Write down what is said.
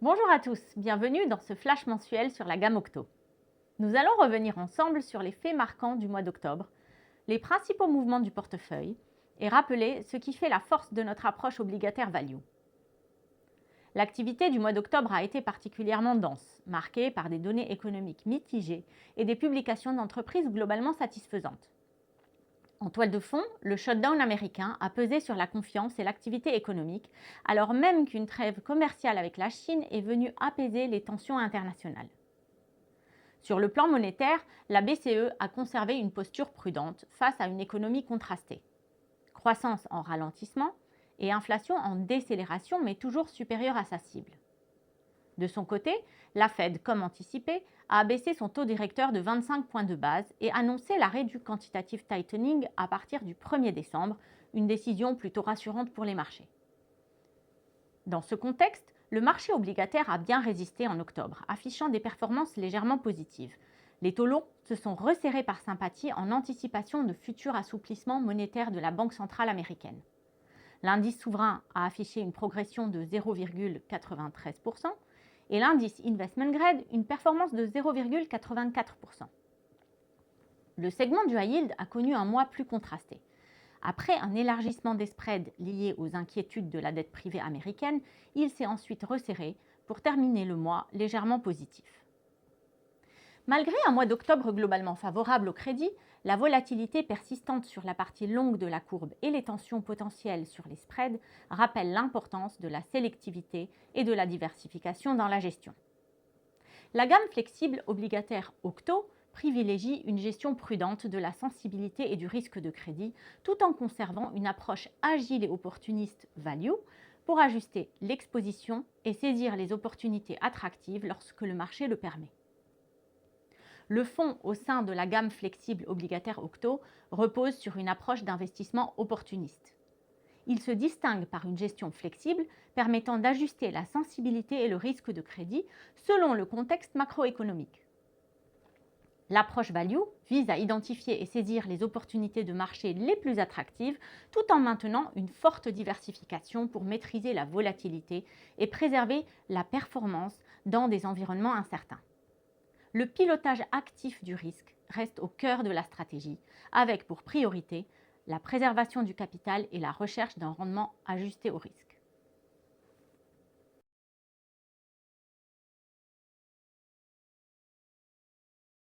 Bonjour à tous, bienvenue dans ce flash mensuel sur la gamme Octo. Nous allons revenir ensemble sur les faits marquants du mois d'octobre, les principaux mouvements du portefeuille et rappeler ce qui fait la force de notre approche obligataire value. L'activité du mois d'octobre a été particulièrement dense, marquée par des données économiques mitigées et des publications d'entreprises globalement satisfaisantes. En toile de fond, le shutdown américain a pesé sur la confiance et l'activité économique, alors même qu'une trêve commerciale avec la Chine est venue apaiser les tensions internationales. Sur le plan monétaire, la BCE a conservé une posture prudente face à une économie contrastée. Croissance en ralentissement et inflation en décélération, mais toujours supérieure à sa cible. De son côté, la Fed, comme anticipé, a abaissé son taux directeur de 25 points de base et annoncé l'arrêt du quantitative tightening à partir du 1er décembre, une décision plutôt rassurante pour les marchés. Dans ce contexte, le marché obligataire a bien résisté en octobre, affichant des performances légèrement positives. Les taux longs se sont resserrés par sympathie en anticipation de futurs assouplissements monétaires de la Banque centrale américaine. L'indice souverain a affiché une progression de 0,93%, et l'indice Investment Grade une performance de 0,84%. Le segment du high yield a connu un mois plus contrasté. Après un élargissement des spreads liés aux inquiétudes de la dette privée américaine, il s'est ensuite resserré pour terminer le mois légèrement positif. Malgré un mois d'octobre globalement favorable au crédit, la volatilité persistante sur la partie longue de la courbe et les tensions potentielles sur les spreads rappellent l'importance de la sélectivité et de la diversification dans la gestion. La gamme flexible obligataire Octo privilégie une gestion prudente de la sensibilité et du risque de crédit, tout en conservant une approche agile et opportuniste value pour ajuster l'exposition et saisir les opportunités attractives lorsque le marché le permet. Le fonds au sein de la gamme flexible obligataire Octo repose sur une approche d'investissement opportuniste. Il se distingue par une gestion flexible permettant d'ajuster la sensibilité et le risque de crédit selon le contexte macroéconomique. L'approche value vise à identifier et saisir les opportunités de marché les plus attractives tout en maintenant une forte diversification pour maîtriser la volatilité et préserver la performance dans des environnements incertains. Le pilotage actif du risque reste au cœur de la stratégie, avec pour priorité la préservation du capital et la recherche d'un rendement ajusté au risque.